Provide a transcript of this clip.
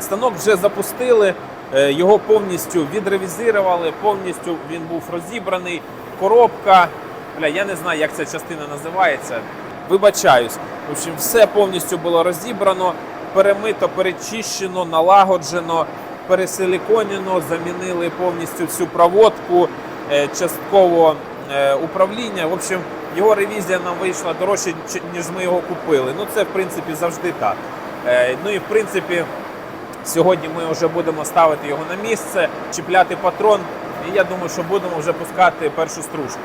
Станок вже запустили, його повністю відревізували, повністю він був розібраний, коробка, я не знаю, як ця частина називається, вибачаюсь. В общем, все повністю було розібрано, перемито, перечищено, налагоджено, пересиліконено, замінили повністю всю проводку, частково управління. В общем, його ревізія нам вийшла дорожче, ніж ми його купили. Ну, це, в принципі, завжди так. Ну і, в принципі, сьогодні ми вже будемо ставити його на місце, чіпляти патрон. І я думаю, що будемо вже пускати першу стружку.